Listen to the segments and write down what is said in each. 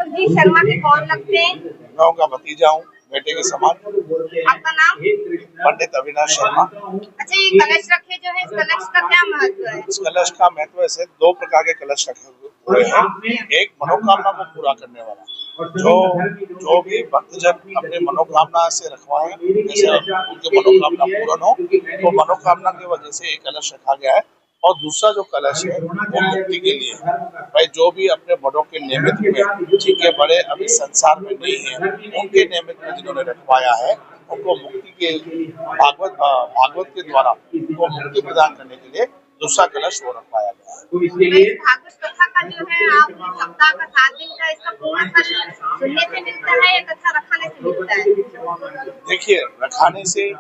जी शर्मा के कौन लगते हैं? मैं उनका भतीजा हूँ, बेटे के समान। आपका नाम? पंडित अविनाश शर्मा। अच्छा, ये कलश रखे जो है, इस कलश का क्या महत्व है? इस कलश का महत्व ऐसे दो प्रकार के कलश रखे हुए हैं। एक मनोकामना को पूरा करने वाला, जो भी भक्तजन अपने मनोकामना से रखवाएं, जैसे उनकी मनोकामना पूर्ण हो, तो मनोकामना की वजह से एक कलश रखा गया है। और दूसरा जो कलश है वो मुक्ति के लिए है। भाई जो भी अपने बड़ों के निमित्त में, जिनके बड़े अभी संसार में नहीं है, उनके निमित्त में जिन्होंने रखवाया है, उनको मुक्ति के भागवत के द्वारा उनको मुक्ति प्रदान करने के लिए दूसरा कलश वो रखवाया गया है। भागवत कथा का जो है आप सप्ताह का 7 दिन का इसका पूर्ण फल सुनने से मिलता है या कथा रखाने से मिलता है? देखिए, रखाने से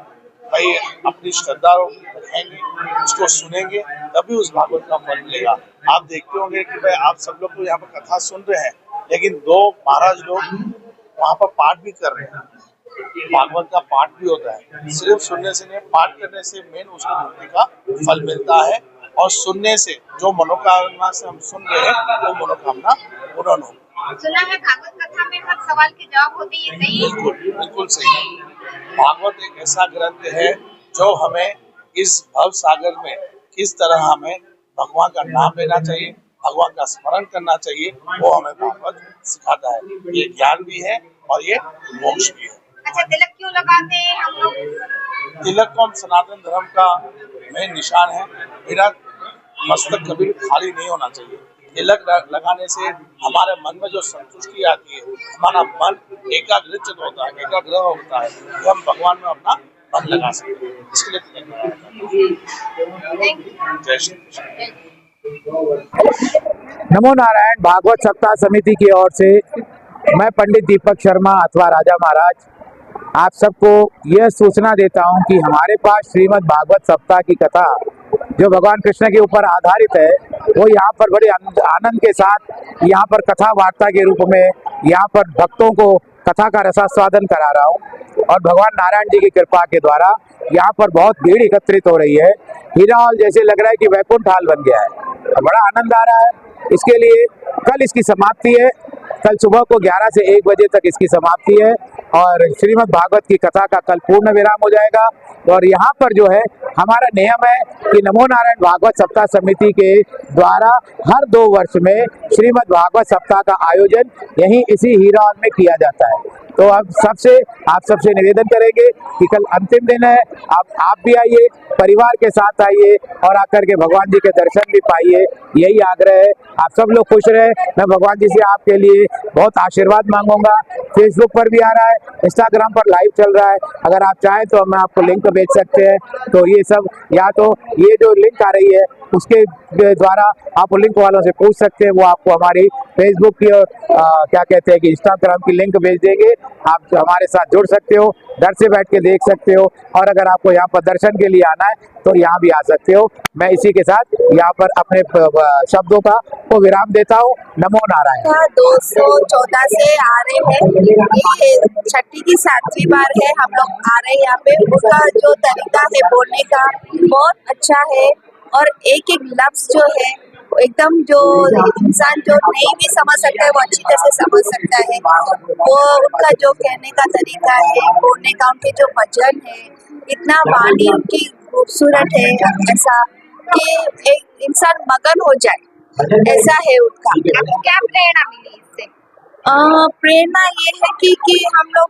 भाई अपनी श्रद्धा रखेंगे, उसको सुनेंगे, तभी उस भागवत का फल मिलेगा। आप देखते होंगे कि भाई आप सब लोग तो यहाँ पर कथा सुन रहे हैं, लेकिन दो महाराज लोग वहाँ पर पाठ भी कर रहे हैं। भागवत का पाठ भी होता है। सिर्फ सुनने से नहीं, पाठ करने से मेन उसको मुक्ति का फल मिलता है। और सुनने से जो मनोकामना से हम सुन रहे हैं, वो मनोकामना पूर्ण हो। सुना है भागवत कथा में हर सवाल के जवाब होते हैं, ये सही है? बिल्कुल बिल्कुल सही है। भागवत एक ऐसा ग्रंथ है जो हमें इस भव सागर में किस तरह हमें भगवान का नाम लेना चाहिए, भगवान का स्मरण करना चाहिए, वो हमें भागवत सिखाता है। ये ज्ञान भी है और ये मोक्ष भी है। अच्छा, तिलक क्यों लगाते हैं हम लोग? तिलक तो हम सनातन धर्म का मेन निशान है। मेरा मस्तक कभी भी खाली नहीं होना चाहिए। तिलक लगाने से हमारे मन में जो संतुष्टि आती है, हमारा मन एकाग्रचित होता है, एकाग्रह होता है, कि हम भगवान में अपना मन लगा सकते हैं। इसके लिए तिलक लगाया जाता है। जय श्री कृष्ण। नमो नारायण। भागवत सप्ताह समिति की ओर से मैं पंडित दीपक शर्मा अथवा राजा महाराज आप सबको यह सूचना देता हूं कि हमारे पास श्रीमद् भागवत सप्ताह की कथा जो भगवान कृष्ण के ऊपर आधारित है, वो यहाँ पर बड़े आनंद के साथ यहाँ पर कथा वार्ता के रूप में यहाँ पर भक्तों को कथा का रसास्वादन करा रहा हूँ। और भगवान नारायण जी की कृपा के द्वारा यहाँ पर बहुत भीड़ एकत्रित हो रही है। हीरा हॉल जैसे लग रहा है कि वैकुंठ हॉल बन गया है। बड़ा आनंद आ रहा है। इसके लिए कल इसकी समाप्ति है। कल सुबह को 11 से 1 बजे तक इसकी समाप्ति है और श्रीमद् भागवत की कथा का कल पूर्ण विराम हो जाएगा। और यहाँ पर जो है हमारा नियम है कि नमो नारायण भागवत सप्ताह समिति के द्वारा हर 2 वर्ष में श्रीमद् भागवत सप्ताह का आयोजन यहीं इसी हीरा हॉल में किया जाता है। तो आप सबसे निवेदन करेंगे कि कल अंतिम दिन है, आप भी आइए, परिवार के साथ आइए और आकर के भगवान जी के दर्शन भी पाइए, यही आग्रह है। आप सब लोग खुश रहे। मैं भगवान जी से आपके लिए बहुत आशीर्वाद मांगूंगा। फेसबुक पर भी आ रहा है, इंस्टाग्राम पर लाइव चल रहा है। अगर आप चाहें तो मैं आपको लिंक भेज सकते हैं। तो ये सब, या तो ये जो लिंक आ रही है उसके द्वारा आप लिंक वालों से पूछ सकते हैं। वो आपको हमारी फेसबुक की और क्या कहते हैं कि इंस्टाग्राम की लिंक भेज देंगे। आप हमारे साथ जुड़ सकते हो, घर से बैठ के देख सकते हो। और अगर आपको यहाँ पर दर्शन के लिए आना है तो यहाँ भी आ सकते हो। मैं इसी के साथ यहाँ पर अपने शब्दों का को विराम देता हूँ। नमो नारायण। 214 से आ रहे हैं। ये छठी की 7वीं बार है हम लोग आ रहे हैं यहाँ पे। उनका जो तरीका है बोलने का बहुत अच्छा है और एक एक लफ्ज जो है एकदम जो इंसान जो नहीं भी समझ सकता है वो अच्छी तरह से समझ सकता है। वो उनका जो कहने का तरीका है, बोलने का, उनके जो वचन है, इतना वाणी उनकी खूबसूरत है ऐसा कि एक इंसान मगन हो जाए, ऐसा है उनका। आपको क्या प्रेरणा मिली इससे? प्रेरणा ये है कि हम लोग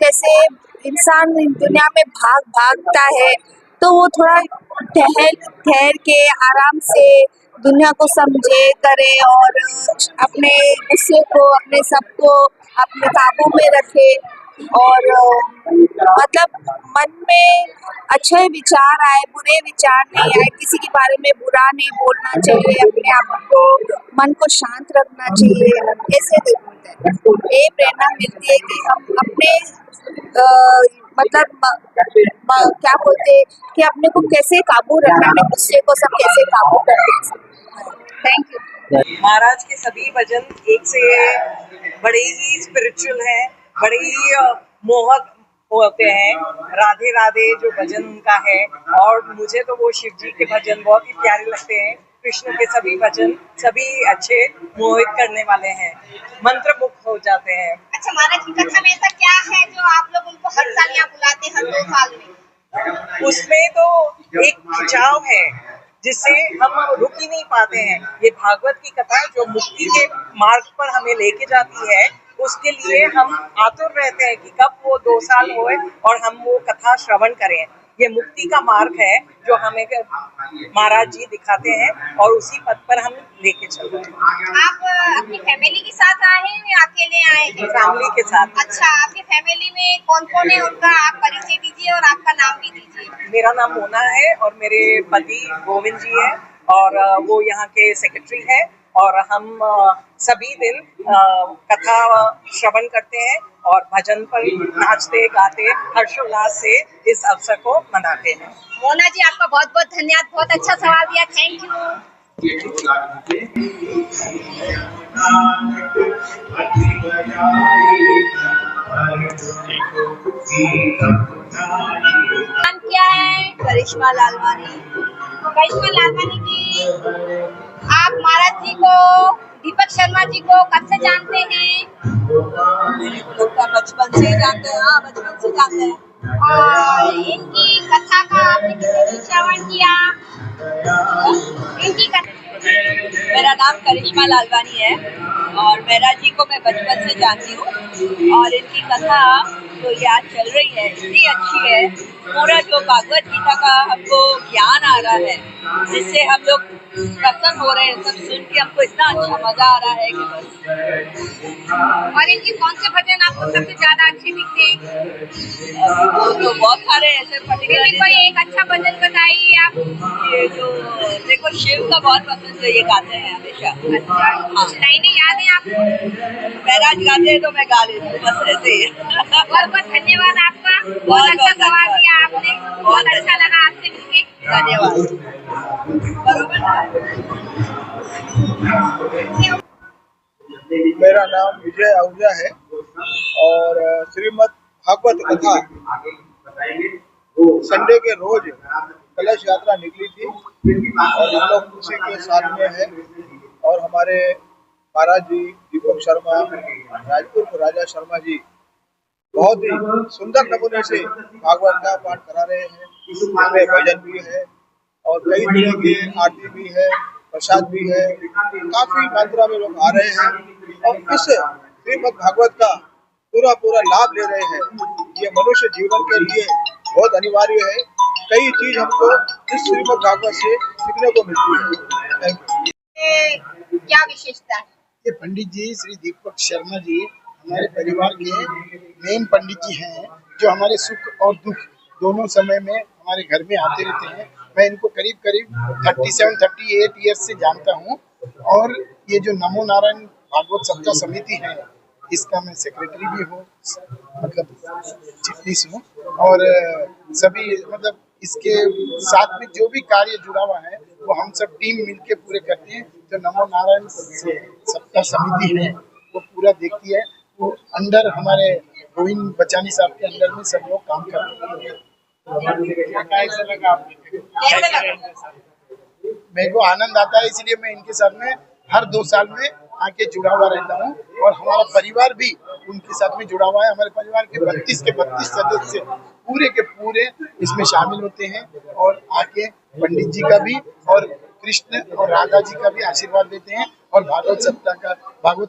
जैसे इंसान दुनिया में भागता है तो वो थोड़ा ठहर के आराम से दुनिया को समझे करे और अपने गुस्से को, अपने सबको अपने काबू में रखे और मतलब मन में अच्छे विचार आए, बुरे विचार नहीं आए, किसी के बारे में बुरा नहीं बोलना चाहिए, अपने आप को मन को शांत रखना चाहिए। ऐसे ये प्रेरणा मिलती है कि हम अपने मतलब क्या बोलते हैं कि अपने को कैसे काबू रखना है, गुस्से को सब कैसे काबू करना है। Thank you. महाराज के सभी भजन एक से बड़े ही स्पिरिचुअल हैं, बड़े ही मोहक होते हैं। राधे राधे जो भजन उनका है, और मुझे तो वो शिव जी के भजन बहुत ही प्यारे लगते हैं। कृष्ण के सभी भजन सभी अच्छे मोहित करने वाले हैं, मंत्र मुग्ध हो जाते हैं। अच्छा, महाराज की कथा में ऐसा क्या है जो आप लोग उनको हर साल यहाँ बुलाते हैं, हर 2 साल में? उसमें तो एक खिंचाव है जिससे हम रुक ही नहीं पाते हैं। ये भागवत की कथा जो मुक्ति के मार्ग पर हमें लेके जाती है, उसके लिए हम आतुर रहते हैं कि कब वो 2 साल होए और हम वो कथा श्रवण करें। ये मुक्ति का मार्ग है जो हमें महाराज जी दिखाते हैं और उसी पथ पर हम लेके चल रहे हैं। आप अपनी फैमिली के साथ आए हैं या अकेले आए हैं? फैमिली के साथ। अच्छा, आपकी फैमिली में कौन कौन है, उनका आप परिचय दीजिए और आपका नाम भी दीजिए। मेरा नाम मोना है और मेरे पति गोविंद जी है और वो यहाँ के सेक्रेटरी है और हम सभी दिन कथा श्रवण करते हैं और भजन पर नाचते गाते हर्षोल्लास से इस अवसर को मनाते हैं। मोना जी, आपका बहुत बहुत धन्यवाद, बहुत अच्छा सवाल दिया, थैंक यू। नाम क्या है? करिश्मा लालवानी। करिश्मा लालवानी जी, आप महाराज जी को, दीपक शर्मा जी को कब से जानते हैं? बचपन से जानते हैं। हाँ, बचपन से जानते हैं। और इनकी कथा का आपने कितने दिन श्रवण किया? इनकी कथा। मेरा नाम करिश्मा लालवानी है और मेरा जी को मैं बचपन से जानती हूँ और इनकी कथा जो याद चल रही है इतनी अच्छी है। पूरा जो भागवत गीता का हमको ज्ञान आ रहा है, जिससे हम लोग प्रसन्न हो रहे हैं, सब सुन के हमको इतना अच्छा मजा आ रहा है कि बस। और इनके कौन से भजन आपको सबसे ज्यादा अच्छे दिखते हैं? तो बहुत सारे ऐसे पर्टिकुलर कोई एक अच्छा भजन बताइए आप। ये जो देखो शिव का बहुत पसंद है, ये गाते हैं हमेशा। कुछ लाइनें याद है आपको? महाराज गाते हैं तो मैं गा लेती हूँ, बस ऐसे ही। बहुत बहुत धन्यवाद आपका, बहुत अच्छा सवाल किया आपने, बहुत अच्छा लगा आपसे मिलके। धन्यवाद। मेरा नाम विजय आहूजा है और श्रीमद् भागवत कथा संडे के रोज कलश यात्रा निकली थी और हम लोग उसी के साथ में है और हमारे महाराज जी दीपक शर्मा, राजपुर के राजा शर्मा जी बहुत ही सुंदर नमूने से भागवत का पाठ करा रहे हैं। इसमें भजन भी है और कई तरह के आरती भी है, प्रसाद भी है, काफी मात्रा में लोग आ रहे हैं और इस श्रीमद् भागवत का पूरा लाभ ले रहे हैं। ये मनुष्य जीवन के लिए बहुत अनिवार्य है। कई चीज हमको इस श्रीमद् भागवत से सीखने को मिलती है। क्या विशेषता है? ये पंडित जी श्री दीपक शर्मा जी हमारे परिवार के मेन पंडित जी हैं, जो हमारे सुख और दुख दोनों समय में हमारे घर में आते रहते हैं। मैं इनको करीब 37-38 ईयर्स से जानता हूँ और ये जो नमो नारायण भागवत सप्ताह समिति है, इसका मैं सेक्रेटरी भी हूँ, मतलब चिटनीस हूँ और सभी मतलब इसके साथ में जो भी कार्य जुड़ा हुआ है वो हम सब टीम मिलके पूरे करते हैं। जो नमो नारायण सप्ताह समिति है वो पूरा देखती है, वो अंडर हमारे गोविंद बचानी साहब के अंडर में सब लोग काम करते हैं। कैसा लगा आपको? मेरे को आनंद आता है, इसलिए मैं इनके साथ में हर 2 साल में आके जुड़ा हुआ रहता हूँ और हमारा परिवार भी उनके साथ में जुड़ा हुआ है। हमारे परिवार के 32 के 32 सदस्य पूरे के पूरे इसमें शामिल होते हैं और आके पंडित जी का भी और कृष्ण और राधा जी का भी आशीर्वाद देते हैं और भागवत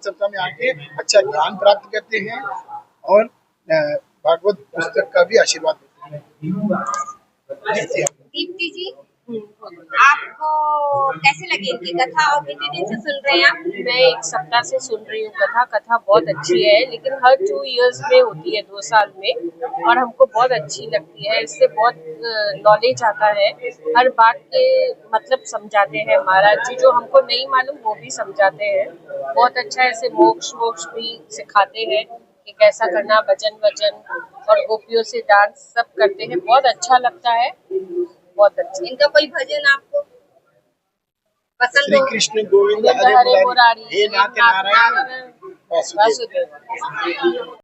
सप्ताह में आके अच्छा ज्ञान प्राप्त करते हैं और भागवत पुस्तक का भी आशीर्वाद देते हैं। दीप्ति जी, आपको कैसे लगी इनकी कथा और कितने दिन से सुन रहे हैं आप? मैं 1 सप्ताह से सुन रही हूँ कथा बहुत अच्छी है, लेकिन हर 2 इयर्स में होती है, 2 साल में, और हमको बहुत अच्छी लगती है। इससे बहुत नॉलेज आता है, हर बात के मतलब समझाते हैं महाराज जी, जो हमको नहीं मालूम वो भी समझाते हैं। बहुत अच्छा ऐसे मोक्ष भी सिखाते हैं कि कैसा करना, भजन और गोपियों से डांस सब करते हैं, बहुत अच्छा लगता है, बहुत अच्छा। इनका कोई भजन आपको पसंद श्री हो? कृष्ण गोविंद हरे मुरारी, हे नाथ नारायण वासुदेव।